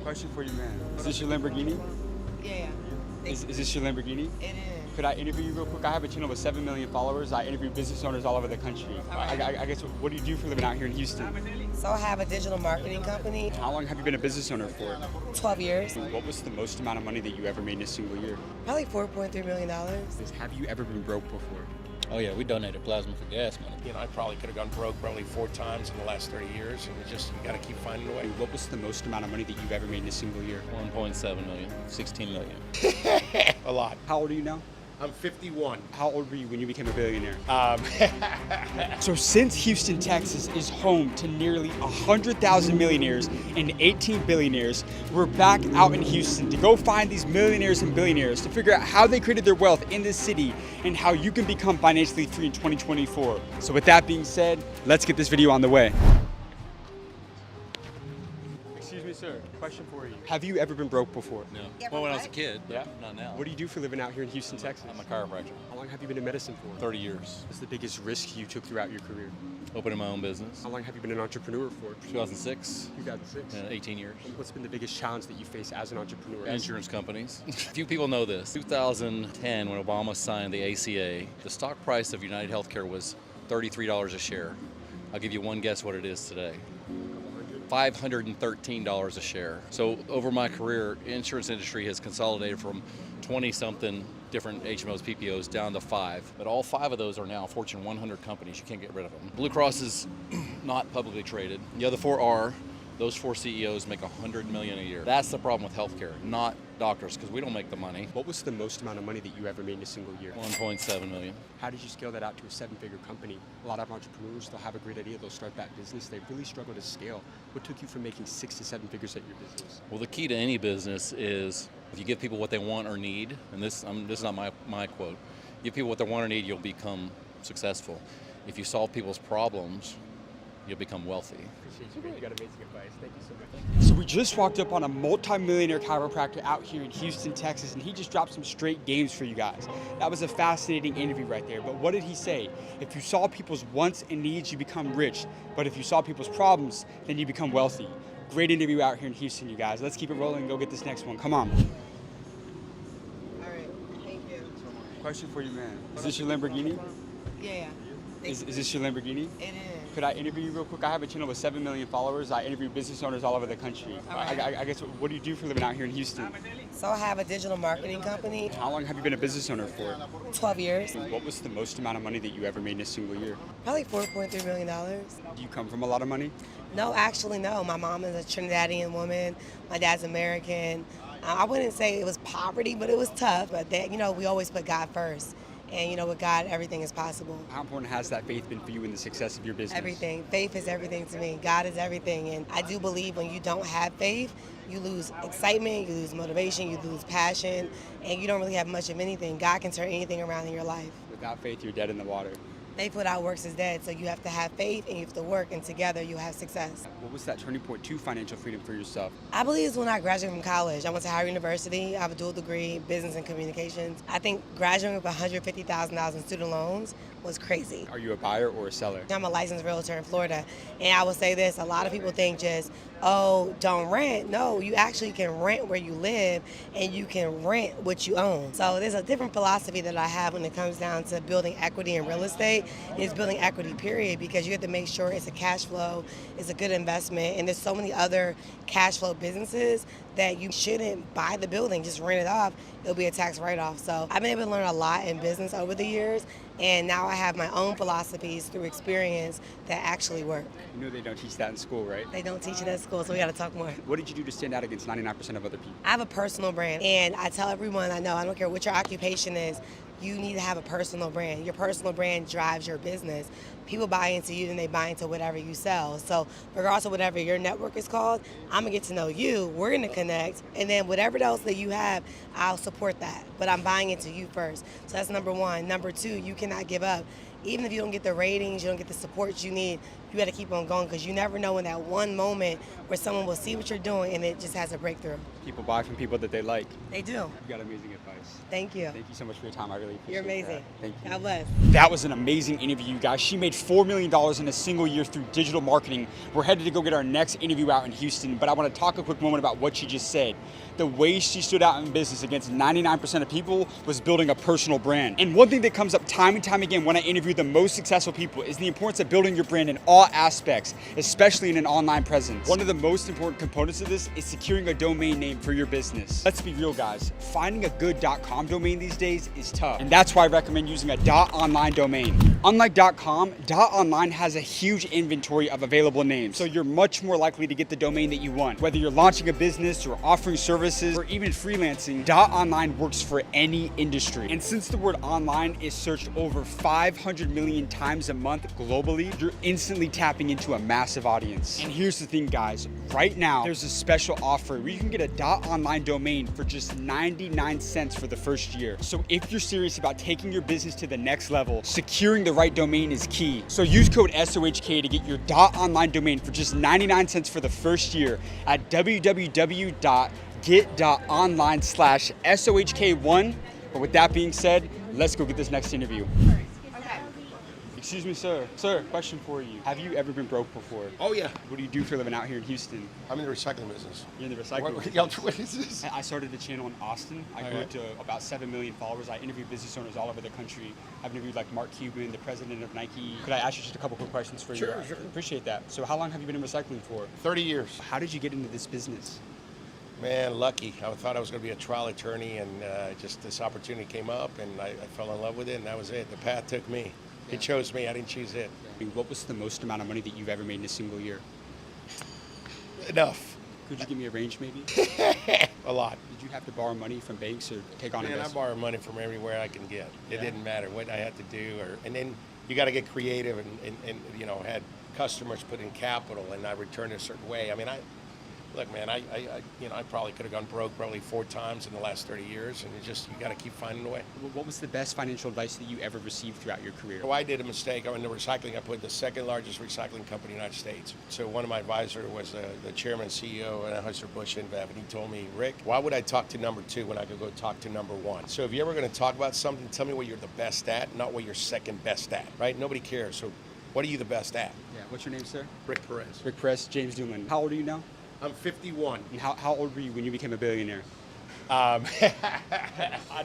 Question for you, man. Is this your Lamborghini? Yeah. Is this your Lamborghini? It is. Could I interview you real quick? I have a channel with 7 million followers. I interview business owners all over the country. I guess, what do you do for a living out here in Houston? So I have a digital marketing company, How long have you been a business owner for? 12 years, What was the most amount of money that you ever made in a single year? probably $4.3 million. Have you ever been broke before? Oh yeah, we donated plasma for gas money. You know, I probably could have gone broke probably 4 times in the last 30 years, and you got to keep finding a way. What was the most amount of money that you've ever made in a single year? 1.7 million, 16 million. A lot. How old are you now? I'm 51. How old were you when you became a billionaire? So since Houston, Texas is home to nearly 100,000 millionaires and 18 billionaires, we're back out in Houston to go find these millionaires and billionaires to figure out how they created their wealth in this city and how you can become financially free in 2024. So with that being said, let's get this video on the way. Excuse me, sir. Question for you. Have you ever been broke before? No. Well, when I was a kid, Yeah. not now. What do you do for a living out here in Houston, Texas? I'm a chiropractor. How long have you been in medicine for? 30 years. What's the biggest risk you took throughout your career? Opening my own business. How long have you been an entrepreneur for? 2006, 2006. 18 years. What's been the biggest challenge that you face as an entrepreneur? Insurance companies. Few people know this. 2010, when Obama signed the ACA, the stock price of United Healthcare was $33 a share. I'll give you one guess what it is today. $513 a share. So over my career, insurance industry has consolidated from 20-something different HMOs, PPOs down to 5. But all 5 of those are now Fortune 100 companies. You can't get rid of them. Blue Cross is not publicly traded. The other 4 are. Those 4 CEOs make $100 million a year. That's the problem with healthcare, not doctors, because we don't make the money. What was the most amount of money that you ever made in a single year? 1.7 million. How did you scale that out to a 7-figure company? A lot of entrepreneurs, they'll have a great idea, they'll start that business, they really struggle to scale. What took you from making 6 to 7 figures at your business? Well, the key to any business is if you give people what they want or need, and this is not my quote, give people what they want or need, you'll become successful. If you solve people's problems, you'll become wealthy. Appreciate you, man. You got amazing advice. Thank you so much. So we just walked up on a multi-millionaire chiropractor out here in Houston, Texas, and he just dropped some straight games for you guys. That was a fascinating interview right there. But what did he say? If you solve people's wants and needs, you become rich. But if you solve people's problems, then you become wealthy. Great interview out here in Houston, you guys. Let's keep it rolling and go get this next one. Come on. All right, thank you. Question for you, man. Is this your Lamborghini? Yeah. Is this your Lamborghini? It is. Could I interview you real quick? I have a channel with 7 million followers. I interview business owners all over the country. I guess, what do you do for a living out here in Houston? So I have a digital marketing company, How long have you been a business owner for? 12 years, What was the most amount of money that you ever made in a single year? probably $4.3 million. Do you come from a lot of money? No, actually, no. My mom is a Trinidadian woman. My dad's American. I wouldn't say it was poverty, but it was tough. But we always put God first. And with God, everything is possible. How important has that faith been for you in the success of your business? Everything. Faith is everything to me. God is everything. And I do believe when you don't have faith, you lose excitement, you lose motivation, you lose passion, and you don't really have much of anything. God can turn anything around in your life. Without faith, you're dead in the water. Faith without works is dead. So you have to have faith and you have to work, and together you have success. What was that turning point to financial freedom for yourself? I believe it's when I graduated from college. I went to Howard University. I have a dual degree, business and communications. I think graduating with $150,000 in student loans was crazy. Are you a buyer or a seller? I'm a licensed realtor in Florida, and I will say this, a lot of people think just, oh, don't rent. No, you actually can rent where you live, and you can rent what you own. So there's a different philosophy that I have when it comes down to building equity in real estate. It's building equity, period, because you have to make sure it's a cash flow, it's a good investment, and there's so many other cash flow businesses that you shouldn't buy the building, just rent it off. It'll be a tax write-off. So I've been able to learn a lot in business over the years, and now I have my own philosophies through experience that actually work. You know they don't teach that in school, right? They don't teach it at school, so we gotta talk more. What did you do to stand out against 99% of other people? I have a personal brand, and I tell everyone I know, I don't care what your occupation is, you need to have a personal brand. Your personal brand drives your business. People buy into you and they buy into whatever you sell. So regardless of whatever your network is called, I'm gonna get to know you, we're gonna connect, and then whatever else that you have, I'll support that. But I'm buying into you first. So that's number one. Number two, you cannot give up. Even if you don't get the ratings, you don't get the support you need, you got to keep on going because you never know in that one moment where someone will see what you're doing and it just has a breakthrough. People buy from people that they like. They do. You got amazing advice. Thank you. Thank you so much for your time. I really appreciate it. You're amazing. Thank you. God bless. That was an amazing interview, you guys. She made $4 million in a single year through digital marketing. We're headed to go get our next interview out in Houston, but I want to talk a quick moment about what she just said. The way she stood out in business against 99% of people was building a personal brand. And one thing that comes up time and time again when I interview the most successful people is the importance of building your brand in all aspects, especially in an online presence. One of the most important components of this is securing a domain name for your business. Let's be real, guys. Finding a good .com domain these days is tough. And that's why I recommend using a .online domain. Unlike .com, .online has a huge inventory of available names. So you're much more likely to get the domain that you want. Whether you're launching a business or offering services or even freelancing, .online works for any industry. And since the word online is searched over 500 million times a month globally, you're instantly tapping into a massive audience. And here's the thing, guys. Right now, there's a special offer where you can get a .online domain for just 99 cents for the first year. So if you're serious about taking your business to the next level, securing the right domain is key. So use code SOHK to get your .online domain for just 99 cents for the first year at www.get.online/SOHK1. But with that being said, let's go get this next interview. Excuse me, sir. Sir, question for you. Have you ever been broke before? Oh, yeah. What do you do for a living out here in Houston? I'm in the recycling business. You're in the recycling business? What is this? I started a channel in Austin. I grew Okay. to about 7 million followers. I interviewed business owners all over the country. I've interviewed like Mark Cuban, the president of Nike. Could I ask you just a couple quick questions for you? Sure, sure. Appreciate that. So how long have you been in recycling for? 30 years. How did you get into this business? Man, lucky. I thought I was going to be a trial attorney, and just this opportunity came up, and I fell in love with it, and that was it. The path took me. It chose me. I didn't choose it. What was the most amount of money that you've ever made in a single year? Enough. Could you give me a range maybe? A lot. Did you have to borrow money from banks or take on Man, I investment? borrow money from everywhere I can get. It Yeah. didn't matter what I had to do, and then you got to get creative, and had customers put in capital, and I returned a certain way. I mean, look, man, I probably could have gone broke probably 4 times in the last 30 years, and you got to keep finding a way. What was the best financial advice that you ever received throughout your career? So I did a mistake. I went into recycling. I put the second largest recycling company in the United States. So one of my advisors was the chairman and CEO of Anheuser-Busch InBev, and he told me, Rick, why would I talk to number 2 when I could go talk to number 1? So if you're ever going to talk about something, tell me what you're the best at, not what you're second best at, right? Nobody cares. So what are you the best at? Yeah. What's your name, sir? Rick Perez. Rick Press, James Doolin. How old are you now? I'm 51. And how old were you when you became a billionaire? I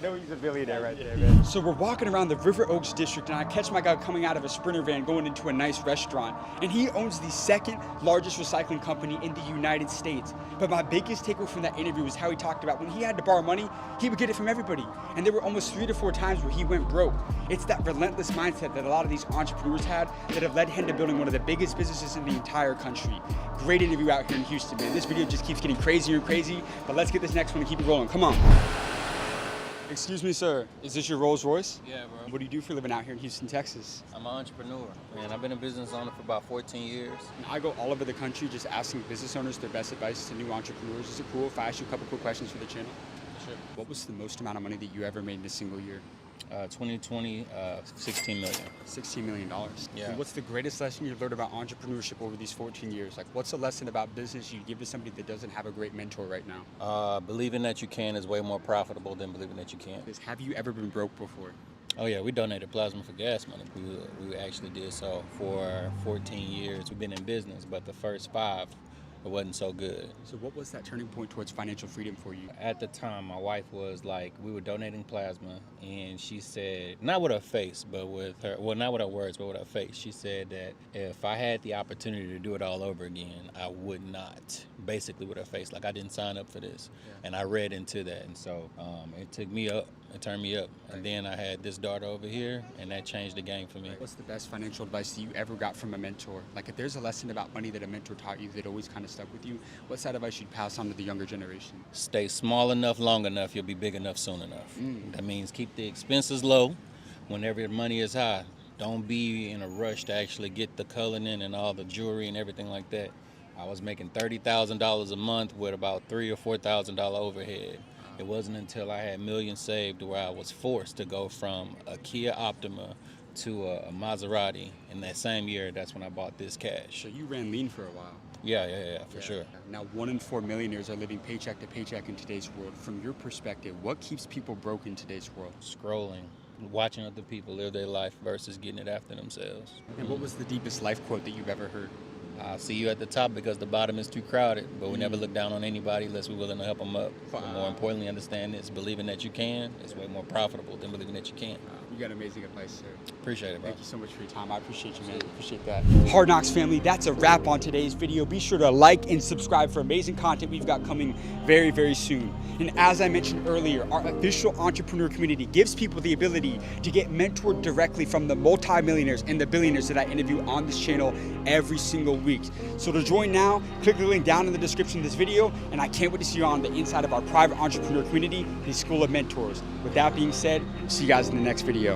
know he's a billionaire right there, man. So we're walking around the River Oaks district, and I catch my guy coming out of a Sprinter van going into a nice restaurant. And he owns the second largest recycling company in the United States. But my biggest takeaway from that interview was how he talked about when he had to borrow money, he would get it from everybody. And there were almost 3 to 4 times where he went broke. It's that relentless mindset that a lot of these entrepreneurs had that have led him to building one of the biggest businesses in the entire country. Great interview out here in Houston, man. This video just keeps getting crazier and crazy, but let's get this next one and keep it rolling. Come on. Excuse me, sir. Is this your Rolls Royce? Yeah, bro. What do you do for a living out here in Houston, Texas? I'm an entrepreneur, man. I've been a business owner for about 14 years. I go all over the country just asking business owners their best advice to new entrepreneurs. Is it cool if I ask you a couple quick questions for the channel? Sure. What was the most amount of money that you ever made in a single year? 2020, 16 million. $16 million. Yeah. And what's the greatest lesson you've learned about entrepreneurship over these 14 years? Like, what's a lesson about business you'd give to somebody that doesn't have a great mentor right now? Believing that you can is way more profitable than believing that you can't. Have you ever been broke before? Oh yeah, we donated plasma for gas money. We actually did so for 14 years. We've been in business, but the first 5, it wasn't so good. So what was that turning point towards financial freedom for you? At the time, my wife was like, we were donating plasma, and she said, not with her face, but with her, well, not with her words, but with her face. She said that if I had the opportunity to do it all over again, I would not. Basically with her face, like I didn't sign up for this. Yeah. And I read into that, and so it took me up. It turned me up. And then I had this daughter over here, and that changed the game for me. What's the best financial advice that you ever got from a mentor? Like, if there's a lesson about money that a mentor taught you that always kind of stuck with you, what's that advice you'd pass on to the younger generation? Stay small enough, long enough, you'll be big enough soon enough. That means keep the expenses low whenever your money is high. Don't be in a rush to actually get the coloring and all the jewelry and everything like that. I was making $30,000 a month with about $3,000 or $4,000 overhead. It wasn't until I had millions saved where I was forced to go from a Kia Optima to a Maserati. In that same year, that's when I bought this cash. So you ran lean for a while. Yeah, for sure. Now, 1 in 4 millionaires are living paycheck to paycheck in today's world. From your perspective, what keeps people broke in today's world? Scrolling, watching other people live their life versus getting it after themselves. And what was the deepest life quote that you've ever heard? I'll see you at the top because the bottom is too crowded, but we never look down on anybody unless we're willing to help them up. Wow. But more importantly, understand this, believing that you can is way more profitable than believing that you can't. You got amazing advice, sir. Appreciate it, bro. Thank you so much for your time. I appreciate you, man. Appreciate that. Hard Knocks family, that's a wrap on today's video. Be sure to like and subscribe for amazing content we've got coming very, very soon. And as I mentioned earlier, our official entrepreneur community gives people the ability to get mentored directly from the multimillionaires and the billionaires that I interview on this channel every single week. So to join now, click the link down in the description of this video, and I can't wait to see you on the inside of our private entrepreneur community, the School of Mentors. With that being said, see you guys in the next video.